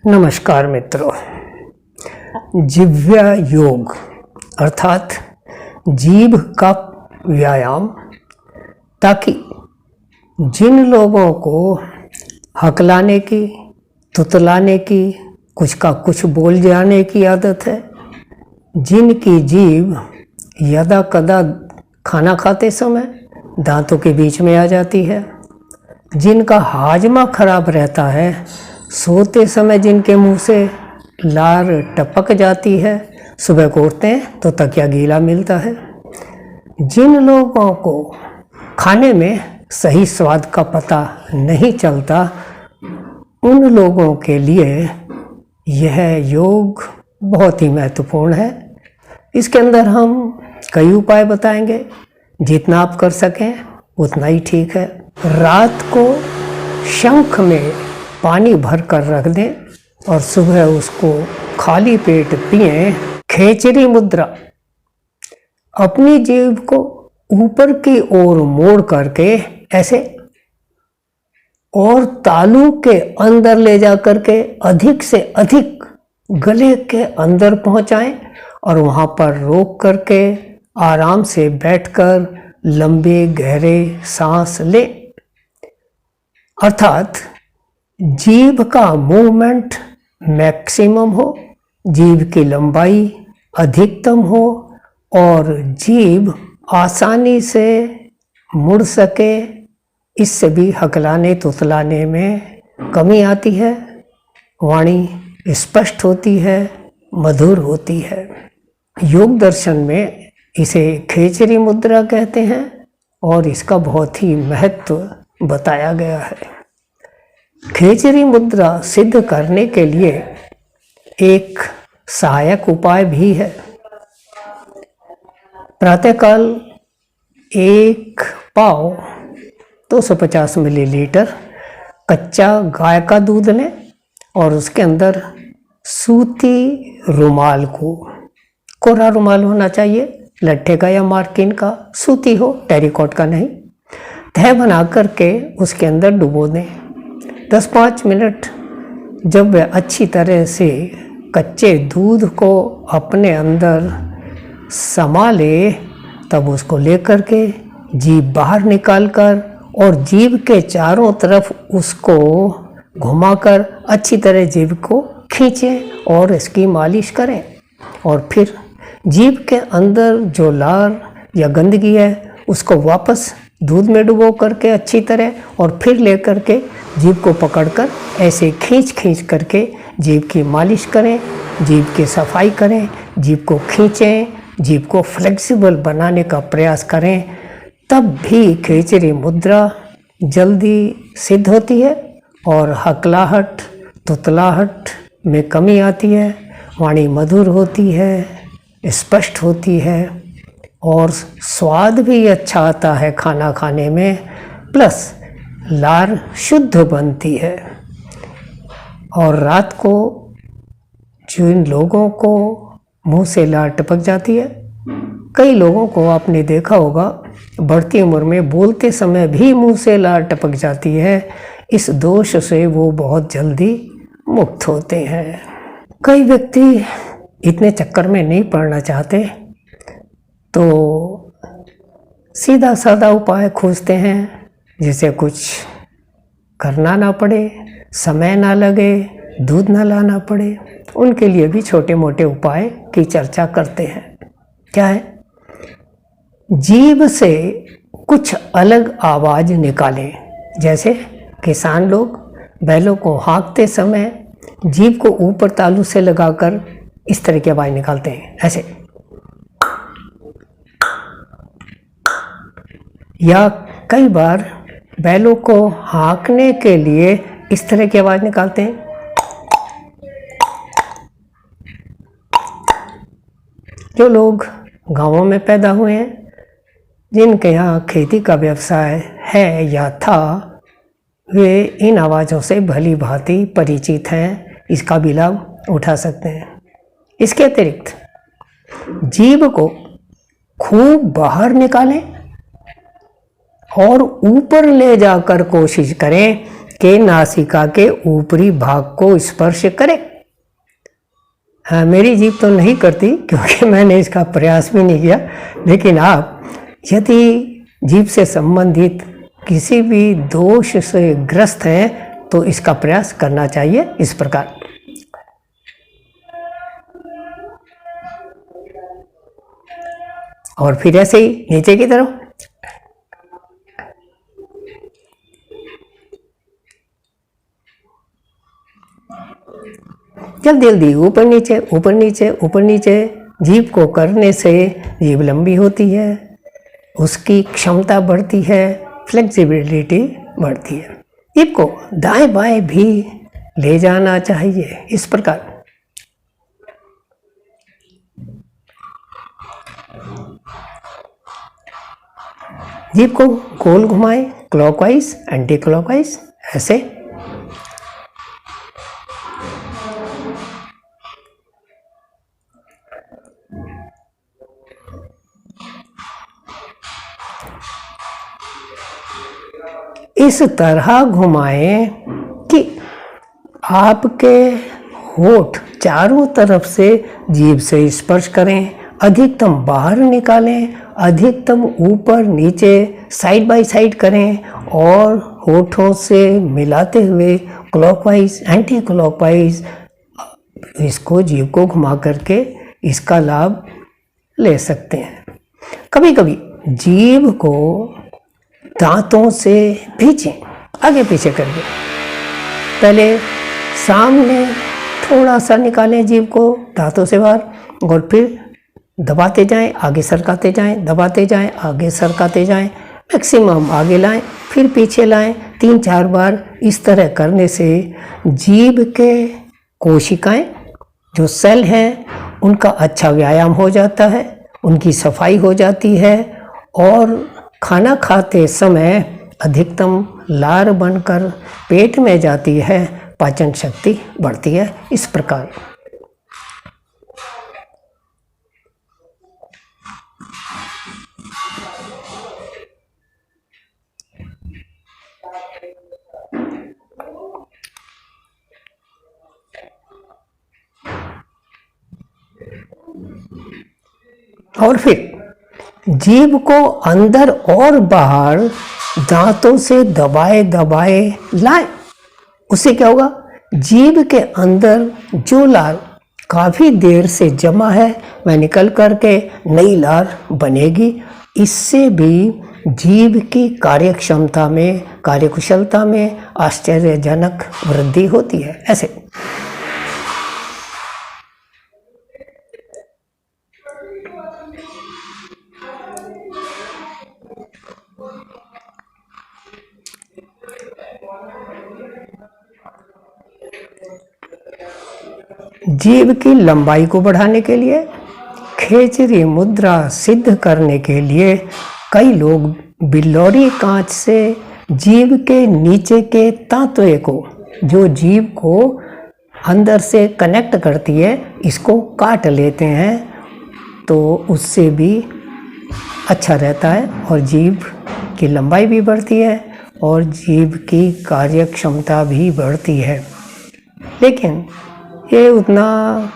नमस्कार मित्रों। जिह्वा योग अर्थात जीभ का व्यायाम, ताकि जिन लोगों को हकलाने की, तुतलाने की, कुछ का कुछ बोल जाने की आदत है, जिनकी जीभ यदा कदा खाना खाते समय दांतों के बीच में आ जाती है, जिनका हाजमा खराब रहता है, सोते समय जिनके मुंह से लार टपक जाती है, सुबह को उठते हैं तो तकिया गीला मिलता है, जिन लोगों को खाने में सही स्वाद का पता नहीं चलता, उन लोगों के लिए यह योग बहुत ही महत्वपूर्ण है। इसके अंदर हम कई उपाय बताएंगे, जितना आप कर सकें उतना ही ठीक है। रात को शंख में पानी भर कर रख दें और सुबह उसको खाली पेट पिएं। खेचरी मुद्रा, अपनी जीभ को ऊपर की ओर मोड़ करके ऐसे और तालू के अंदर ले जा करके अधिक से अधिक गले के अंदर पहुंचाएं और वहां पर रोक करके आराम से बैठकर लंबे गहरे सांस लें। अर्थात जीभ का मूवमेंट मैक्सिमम हो, जीभ की लंबाई अधिकतम हो और जीभ आसानी से मुड़ सके। इससे भी हकलाने तुतलाने में कमी आती है, वाणी स्पष्ट होती है, मधुर होती है। योग दर्शन में इसे खेचरी मुद्रा कहते हैं और इसका बहुत ही महत्व बताया गया है। खेचरी मुद्रा सिद्ध करने के लिए एक सहायक उपाय भी है। प्रातःकाल 1 पाव 250 मिलीलीटर कच्चा गाय का दूध लें और उसके अंदर सूती रुमाल को, कोरा रुमाल होना चाहिए, लट्ठे का या मार्किन का, सूती हो, टेरिकॉट का नहीं, तह बना करके उसके अंदर डुबो दें। 10-5 मिनट जब वह अच्छी तरह से कच्चे दूध को अपने अंदर समा ले, तब उसको लेकर के जीभ बाहर निकाल कर और जीभ के चारों तरफ उसको घुमाकर अच्छी तरह जीभ को खींचें और इसकी मालिश करें। और फिर जीभ के अंदर जो लार या गंदगी है उसको वापस दूध में डुबो करके अच्छी तरह और फिर ले करके जीभ को पकड़कर ऐसे खींच करके जीभ की मालिश करें, जीभ की सफाई करें, जीभ को खींचें, जीभ को फ्लेक्सिबल बनाने का प्रयास करें। तब भी खेचरी मुद्रा जल्दी सिद्ध होती है और हकलाहट तुतलाहट में कमी आती है, वाणी मधुर होती है, स्पष्ट होती है और स्वाद भी अच्छा आता है खाना खाने में, प्लस लार शुद्ध बनती है। और रात को जिन लोगों को मुंह से लार टपक जाती है, कई लोगों को आपने देखा होगा बढ़ती उम्र में बोलते समय भी मुंह से लार टपक जाती है, इस दोष से वो बहुत जल्दी मुक्त होते हैं। कई व्यक्ति इतने चक्कर में नहीं पड़ना चाहते तो सीधा साधा उपाय खोजते हैं, जिसे कुछ करना ना पड़े, समय ना लगे, दूध ना लाना पड़े। उनके लिए भी छोटे मोटे उपाय की चर्चा करते हैं। क्या है? जीभ से कुछ अलग आवाज़ निकालें। जैसे किसान लोग बैलों को हाँकते समय जीभ को ऊपर तालू से लगाकर इस तरह की आवाज़ निकालते हैं, ऐसे। या कई बार बैलों को हाँकने के लिए इस तरह की आवाज़ निकालते हैं। जो लोग गांवों में पैदा हुए हैं, जिनके यहाँ खेती का व्यवसाय है या था, वे इन आवाज़ों से भली भांति परिचित हैं, इसका भी लाभ उठा सकते हैं। इसके अतिरिक्त जीभ को खूब बाहर निकालें और ऊपर ले जाकर कोशिश करें के नासिका के ऊपरी भाग को स्पर्श करे। हाँ, मेरी जीभ तो नहीं करती क्योंकि मैंने इसका प्रयास भी नहीं किया, लेकिन आप यदि जीभ से संबंधित किसी भी दोष से ग्रस्त हैं तो इसका प्रयास करना चाहिए इस प्रकार। और फिर ऐसे ही नीचे की तरफ। जल्दी जल्दी ऊपर नीचे ऊपर नीचे ऊपर नीचे। जीभ को करने से जीभ लंबी होती है, उसकी क्षमता बढ़ती है, फ्लेक्सिबिलिटी बढ़ती है। जीभ को दाएं बाएं भी ले जाना चाहिए इस प्रकार। जीभ को गोल घुमाएं, क्लॉकवाइज एंटी क्लॉकवाइज, ऐसे। इस तरह घुमाएं कि आपके होठ चारों तरफ से जीभ से स्पर्श करें, अधिकतम बाहर निकालें, अधिकतम ऊपर नीचे साइड बाय साइड करें और होठों से मिलाते हुए क्लॉकवाइज एंटी क्लॉकवाइज इसको जीभ को घुमा करके इसका लाभ ले सकते हैं। कभी कभी जीभ को दांतों से खींचें, आगे पीछे करके। पहले सामने थोड़ा सा निकालें जीभ को दांतों से बाहर और फिर दबाते जाएं, आगे सरकाते जाएं, दबाते जाएं, आगे सरकाते जाएं, मैक्सिमम आगे लाएं, फिर पीछे लाएं। 3-4 बार इस तरह करने से जीभ के कोशिकाएं जो सेल हैं उनका अच्छा व्यायाम हो जाता है, उनकी सफाई हो जाती है और खाना खाते समय अधिकतम लार बनकर पेट में जाती है, पाचन शक्ति बढ़ती है इस प्रकार। और फिर जीभ को अंदर और बाहर दांतों से दबाए दबाए लाएं। उससे क्या होगा, जीभ के अंदर जो लार काफ़ी देर से जमा है वह निकल करके नई लार बनेगी। इससे भी जीभ की कार्यक्षमता में, कार्यकुशलता में आश्चर्यजनक वृद्धि होती है। ऐसे जीभ की लंबाई को बढ़ाने के लिए, खेचरी मुद्रा सिद्ध करने के लिए कई लोग बिल्लौरी कांच से जीभ के नीचे के तांतुए को, जो जीभ को अंदर से कनेक्ट करती है, इसको काट लेते हैं तो उससे भी अच्छा रहता है और जीभ की लंबाई भी बढ़ती है और जीभ की कार्यक्षमता भी बढ़ती है। लेकिन ये उतना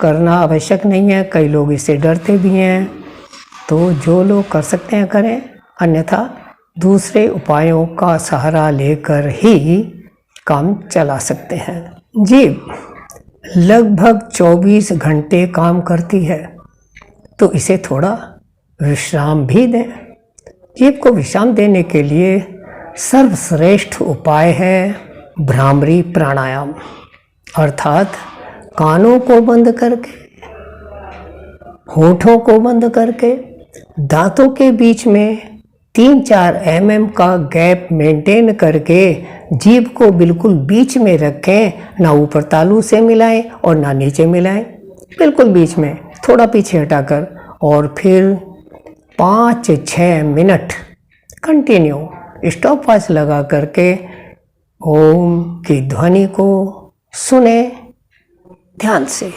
करना आवश्यक नहीं है, कई लोग इससे डरते भी हैं, तो जो लोग कर सकते हैं करें, अन्यथा दूसरे उपायों का सहारा लेकर ही काम चला सकते हैं। जीभ लगभग 24 घंटे काम करती है, तो इसे थोड़ा विश्राम भी दें। जीभ को विश्राम देने के लिए सर्वश्रेष्ठ उपाय है भ्रामरी प्राणायाम, अर्थात कानों को बंद करके, होठों को बंद करके, दांतों के बीच में 3-4 mm का गैप मेंटेन करके जीभ को बिल्कुल बीच में रखें, ना ऊपर तालू से मिलाएं और ना नीचे मिलाएं, बिल्कुल बीच में, थोड़ा पीछे हटाकर, और फिर 5-6 मिनट कंटिन्यू स्टॉप वॉच लगा करके ओम की ध्वनि को सुने ध्यान से।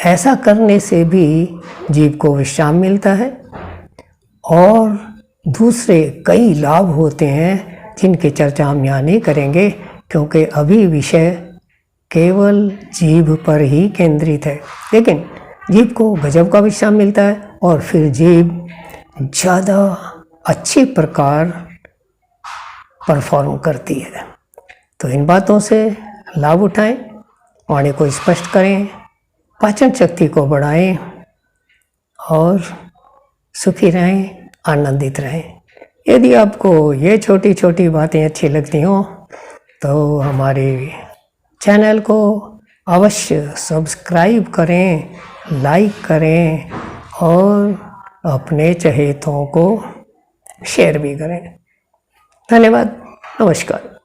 ऐसा करने से भी जीभ को विश्राम मिलता है और दूसरे कई लाभ होते हैं जिनकी चर्चा हम यहाँ नहीं करेंगे, क्योंकि अभी विषय केवल जीभ पर ही केंद्रित है, लेकिन जीभ को गजब का विश्राम मिलता है और फिर जीभ ज़्यादा अच्छी प्रकार परफॉर्म करती है। तो इन बातों से लाभ उठाएं, वाणी को स्पष्ट करें, पाचन शक्ति को बढ़ाएं और सुखी रहें, आनंदित रहें। यदि आपको ये छोटी छोटी बातें अच्छी लगती हों तो हमारे चैनल को अवश्य सब्सक्राइब करें, लाइक करें और अपने चहेतों को शेयर भी करें। धन्यवाद, नमस्कार।